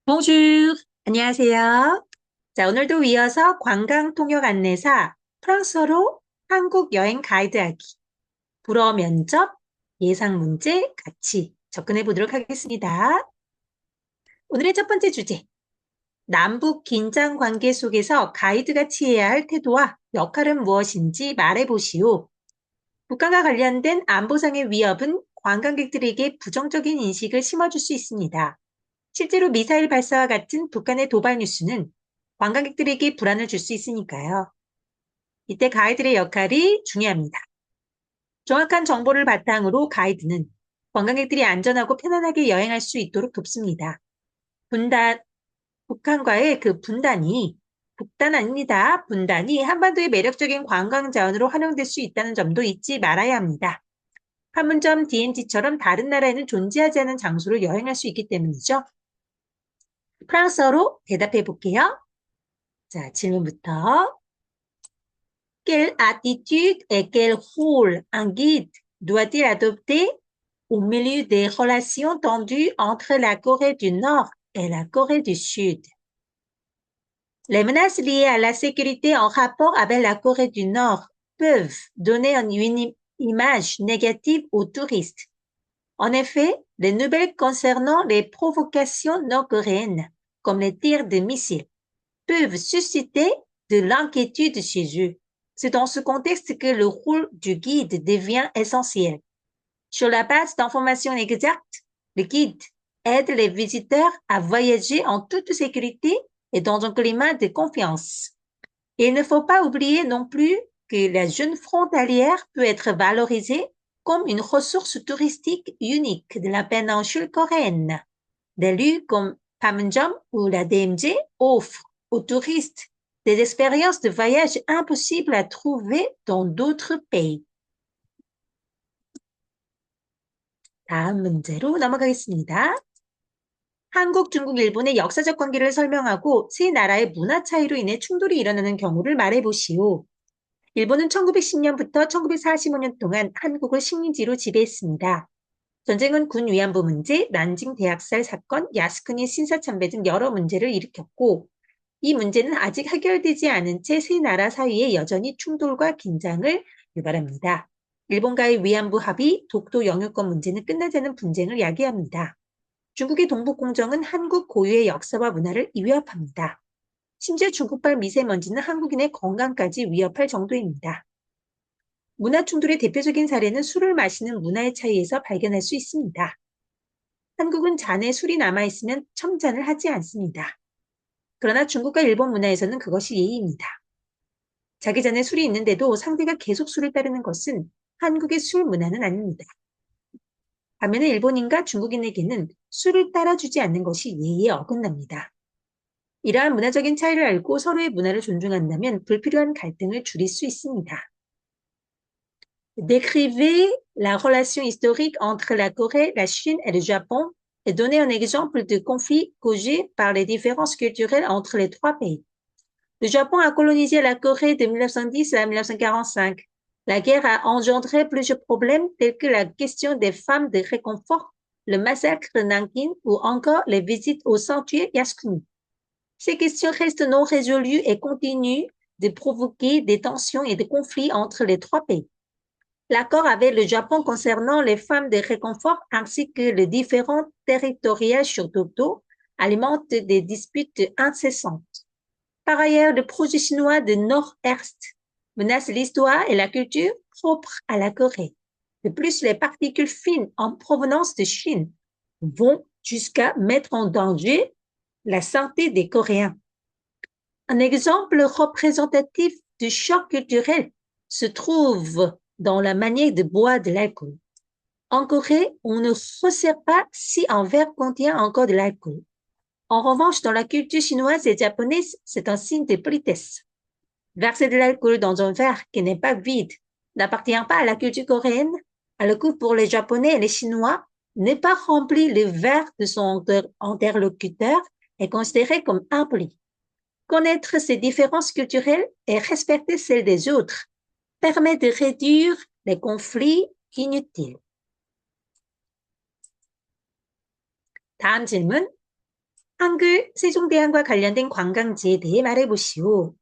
Bonjour. 안녕하세요. 자, 오늘도 이어서 관광 통역 안내사 프랑스어로 한국 여행 가이드하기, 불어 면접, 예상 문제 같이 접근해 보도록 하겠습니다. 오늘의 첫 번째 주제, 남북 긴장 관계 속에서 가이드가 취해야 할 태도와 역할은 무엇인지 말해 보시오. 북한과 관련된 안보상의 위협은 관광객들에게 부정적인 인식을 심어줄 수 있습니다. 실제로 미사일 발사와 같은 북한의 도발 뉴스는 관광객들에게 불안을 줄 수 있으니까요. 이때 가이드의 역할이 중요합니다. 정확한 정보를 바탕으로 가이드는 관광객들이 안전하고 편안하게 여행할 수 있도록 돕습니다. 분단, 북한과의 그 분단이, 북단 아닙니다. 분단이 한반도의 매력적인 관광 자원으로 활용될 수 있다는 점도 잊지 말아야 합니다. 판문점 DMZ처럼 다른 나라에는 존재하지 않은 장소로 여행할 수 있기 때문이죠. 프랑스어로 대답해 볼게요. 자, 질문부터. Quelle attitude et quel rôle un guide doit-il adopter au milieu des relations tendues entre la Corée du Nord et la Corée du Sud? Les menaces liées à la sécurité en rapport avec la Corée du Nord peuvent donner une image négative aux touristes. En effet, les nouvelles concernant les provocations nord-coréennes, comme les tirs de missiles, peuvent susciter de l'inquiétude chez eux. C'est dans ce contexte que le rôle du guide devient essentiel. Sur la base d'informations exactes, le guide aide les visiteurs à voyager en toute sécurité et dans un climat de confiance. Et il ne faut pas oublier non plus que la jeune frontalière peut être valorisée comme une ressource touristique unique de la péninsule coréenne. Des lieux comme Panmunjom ou la DMZ offrent aux touristes des expériences de voyage impossibles à trouver dans d'autres pays. 다음 문제로 넘어가겠습니다. 한국, 중국, 일본의 역사적 관계를 설명하고 세 나라의 문화 차이로 인해 충돌이 일어나는 경우를 말해보시오. 일본은 1910년부터 1945년 동안 한국을 식민지로 지배했습니다. 전쟁은 군 위안부 문제, 난징 대학살 사건, 야스쿠니 신사참배 등 여러 문제를 일으켰고, 이 문제는 아직 해결되지 않은 채 세 나라 사이에 여전히 충돌과 긴장을 유발합니다. 일본과의 위안부 합의, 독도 영유권 문제는 끝나지 않은 분쟁을 야기합니다. 중국의 동북공정은 한국 고유의 역사와 문화를 위협합니다. 심지어 중국발 미세먼지는 한국인의 건강까지 위협할 정도입니다. 문화 충돌의 대표적인 사례는 술을 마시는 문화의 차이에서 발견할 수 있습니다. 한국은 잔에 술이 남아있으면 첨잔을 하지 않습니다. 그러나 중국과 일본 문화에서는 그것이 예의입니다. 자기 잔에 술이 있는데도 상대가 계속 술을 따르는 것은 한국의 술 문화는 아닙니다. 반면에 일본인과 중국인에게는 술을 따라주지 않는 것이 예의에 어긋납니다. 이러한 문화적인 차이를 알고 서로의 문화를 존중한다면 불필요한 갈등을 줄일 수 있습니다. Décrivez la relation historique entre la Corée, la Chine et le Japon et donnez un exemple de conflit causé par les différences culturelles entre les trois pays. Le Japon a colonisé la Corée de 1910 à 1945. La guerre a engendré plusieurs problèmes tels que la question des femmes de réconfort, le massacre de Nankin ou encore les visites au sanctuaire Yasukuni. Ces questions restent non résolues et continuent de provoquer des tensions et des conflits entre les trois pays. L'accord avec le Japon concernant les femmes de réconfort ainsi que les différents territoriales sur Dokdo alimente des disputes incessantes. Par ailleurs, le projet chinois de Nord-Est menace l'histoire et la culture propres à la Corée. De plus, les particules fines en provenance de Chine vont jusqu'à mettre en danger la santé des Coréens. Un exemple représentatif du choc culturel se trouve dans la manière de boire de l'alcool. En Corée, on ne resserre pas si un verre contient encore de l'alcool. En revanche, dans la culture chinoise et japonaise, c'est un signe de politesse. Verser de l'alcool dans un verre qui n'est pas vide n'appartient pas à la culture coréenne. Alors que pour les Japonais et les Chinois, ne pas remplir le verre de son interlocuteur est considéré comme impoli. Connaître ces différences culturelles et respecter celles des autres permet de réduire les conflits inutiles. 다음 질문. 한글 세종대왕과 관련된 관광지에 대해 말해보시오.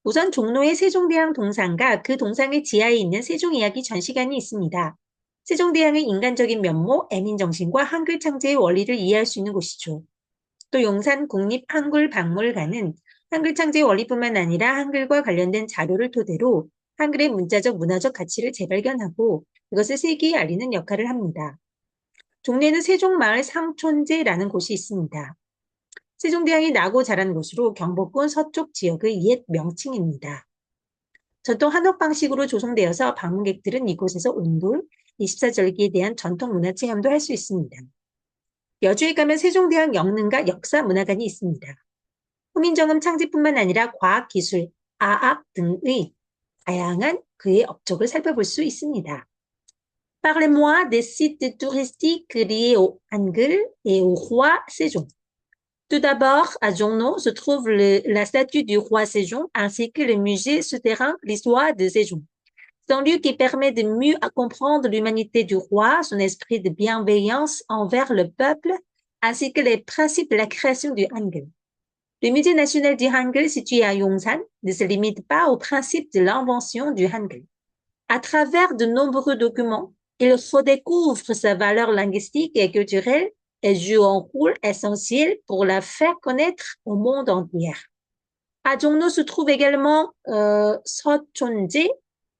우선 종로의 세종대왕 동상과 그 동상의 지하에 있는 세종이야기 전시관이 있습니다. 세종대왕의 인간적인 면모, 애민정신과 한글 창제의 원리를 이해할 수 있는 곳이죠. 또 용산 국립한글박물관은 한글 창제의 원리뿐만 아니라 한글과 관련된 자료를 토대로 한글의 문자적, 문화적 가치를 재발견하고 그것을 세계에 알리는 역할을 합니다. 종래는 세종마을 상촌제라는 곳이 있습니다. 세종대왕이 나고 자란 곳으로 경복궁 서쪽 지역의 옛 명칭입니다. 전통 한옥 방식으로 조성되어서 방문객들은 이곳에서 온돌, 24절기에 대한 전통 문화 체험도 할 수 있습니다. 여주에 가면 세종대왕 영릉과 역사문화관이 있습니다. 후민정음 창제뿐만 아니라 과학, 기술, 아악 등의 다양한 그의 업적을 살펴볼 수 있습니다. Parlez-moi des sites touristiques liés au Hangul et au roi Sejong. Tout d'abord, à Jongno se trouve la statue du roi Sejong ainsi que le musée souterrain L'histoire de Sejong. C'est un lieu qui permet de mieux comprendre l'humanité du roi, son esprit de bienveillance envers le peuple, ainsi que les principes de la création du Hangul. Le musée national du Hangul situé à Yongsan ne se limite pas au principe de l'invention du Hangul. À travers de nombreux documents, il redécouvre sa valeur linguistique et culturelle et joue un rôle essentiel pour la faire connaître au monde entier. À Jongno se trouve également Seocheonje,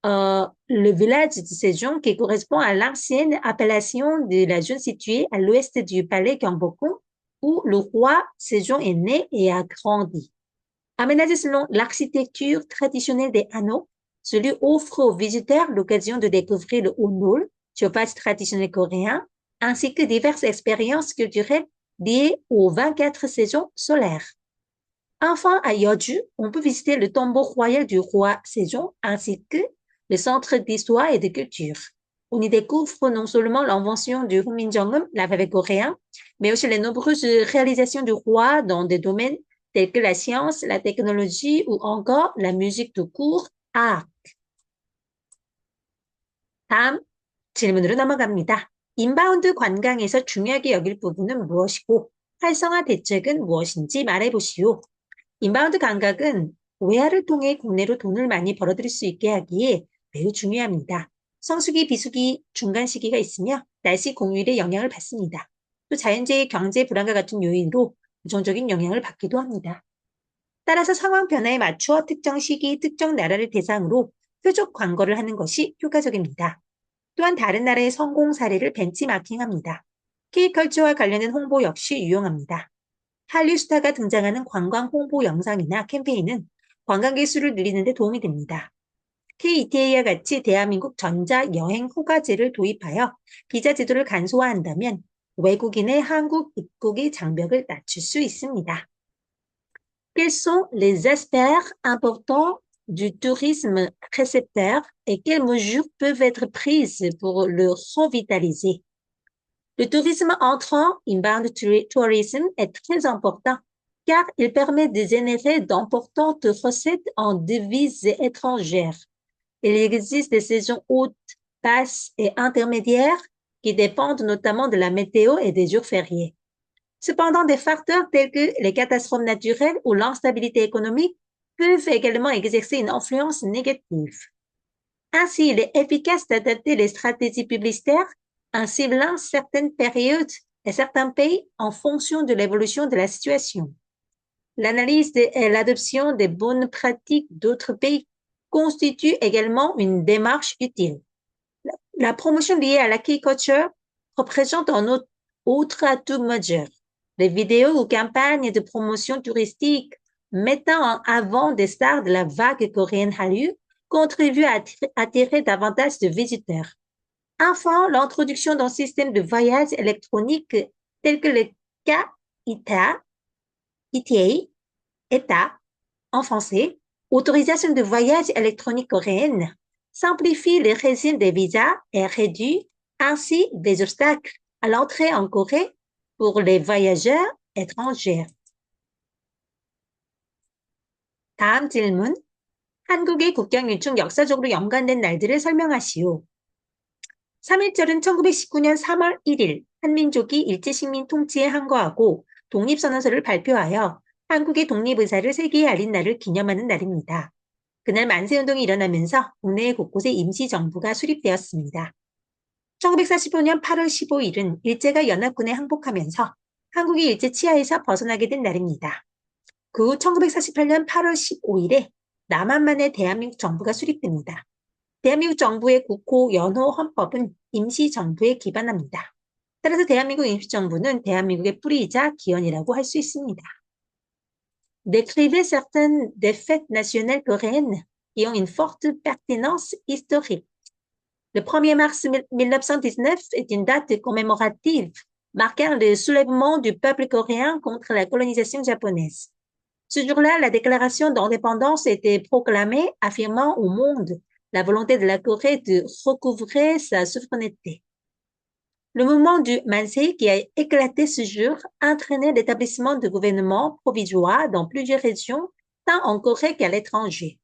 le village de Sejong qui correspond à l'ancienne appellation de la zone située à l'ouest du palais Gyeongbokgung où le roi Sejong est né et a grandi. Aménagé selon l'architecture traditionnelle des Hanok, celui offre aux visiteurs l'occasion de découvrir le Onul, chauffage traditionnel coréen, ainsi que diverses expériences culturelles liées aux 24 saisons solaires. Enfin, à Yeoju, on peut visiter le tombeau royal du roi Sejong ainsi que le centre d'histoire et de culture. On y découvre non seulement l'invention du Huminjeongeum, l'alphabet coréen, mais aussi les nombreuses réalisations du roi dans des domaines tels que la science, la technologie ou encore la musique tout court, art. 다음 질문으로 넘어갑니다. 인바운드 관광에서 중요하게 여길 부분은 무엇이고 활성화 대책은 무엇인지 말해보시오. 인바운드 관광은 외화를 통해 국내로 돈을 많이 벌어들일 수 있게 하기에 매우 중요합니다. 성수기, 비수기, 중간 시기가 있으며 날씨 공휴일에 영향을 받습니다. 또 자연재해, 경제 불안과 같은 요인으로 부정적인 영향을 받기도 합니다. 따라서 상황 변화에 맞추어 특정 시기, 특정 나라를 대상으로 표적 광고를 하는 것이 효과적입니다. 또한 다른 나라의 성공 사례를 벤치마킹합니다. K컬처와 관련된 홍보 역시 유용합니다. 한류 스타가 등장하는 관광 홍보 영상이나 캠페인은 관광객 수를 늘리는 데 도움이 됩니다. KETA와 같이 대한민국 전자여행 허가제를 도입하여 비자 제도를 간소화한다면 외국인의 한국 입국의 장벽을 낮출 수 있습니다. Quels sont les aspects importants du tourisme récepteur et quelles mesures peuvent être prises pour le revitaliser? Le tourisme entrant, inbound tourism, est très important car il permet de générer d'importantes recettes en devises étrangères. Il existe des saisons hautes, basses et intermédiaires qui dépendent notamment de la météo et des jours fériés. Cependant, des facteurs tels que les catastrophes naturelles ou l'instabilité économique peuvent également exercer une influence négative. Ainsi, il est efficace d'adapter les stratégies publicitaires en ciblant certaines périodes et certains pays en fonction de l'évolution de la situation. L'analyse et l'adoption des bonnes pratiques d'autres pays constitue également une démarche utile. La promotion liée à la K-culture représente un autre atout majeur. Les vidéos ou campagnes de promotion touristique mettant en avant des stars de la vague coréenne Hallyu contribuent à attirer davantage de visiteurs. Enfin, l'introduction d'un système de voyage électronique tel que le KITA, ETA, en français, autorisation de voyage électronique coréenne, simplifie le régime des visas et réduit ainsi des obstacles à l'entrée en Corée pour les voyageurs étrangers. 다음 질문. 한국의 국경 유축 역사적으로 연관된 날들을 설명하시오. 3.1절은 1919년 3월 1일 한민족이 일제식민 통치에 항거하고 독립선언서를 발표하여 한국의 독립의사를 세계에 알린 날을 기념하는 날입니다. 그날 만세운동이 일어나면서 국내 곳곳에 임시정부가 수립되었습니다. 1945년 8월 15일은 일제가 연합군에 항복하면서 한국이 일제 치하에서 벗어나게 된 날입니다. 그 후 1948년 8월 15일에 남한만의 대한민국 정부가 수립됩니다. 대한민국 정부의 국호 연호 헌법은 임시정부에 기반합니다. 따라서 대한민국 임시정부는 대한민국의 뿌리이자 기원이라고 할 수 있습니다. Décrivez certaines des fêtes nationales coréennes qui ont une forte pertinence historique. Le 1er mars 1919 est une date commémorative marquant le soulèvement du peuple coréen contre la colonisation japonaise. Ce jour-là, la déclaration d'indépendance était proclamée, affirmant au monde la volonté de la Corée de recouvrer sa souveraineté. Le mouvement du Mansei qui a éclaté ce jour a entraîné l'établissement de gouvernements provisoires dans plusieurs régions, tant en Corée qu'à l'étranger.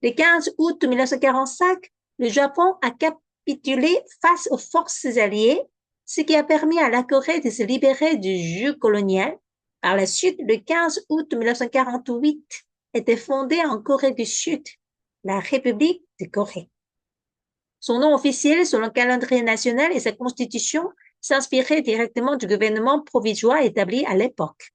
Le 15 août 1945, le Japon a capitulé face aux forces alliées, ce qui a permis à la Corée de se libérer du joug colonial. Par la suite, le 15 août 1948, était fondée en Corée du Sud la République de Corée. Son nom officiel, selon le calendrier national et sa constitution, s'inspirait directement du gouvernement provisoire établi à l'époque.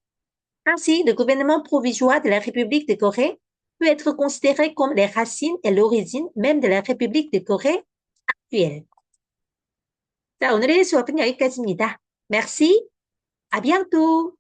Ainsi, le gouvernement provisoire de la République de Corée peut être considéré comme les racines et l'origine même de la République de Corée actuelle. 자, 오늘의 수업은 여기까지입니다. Merci, à bientôt!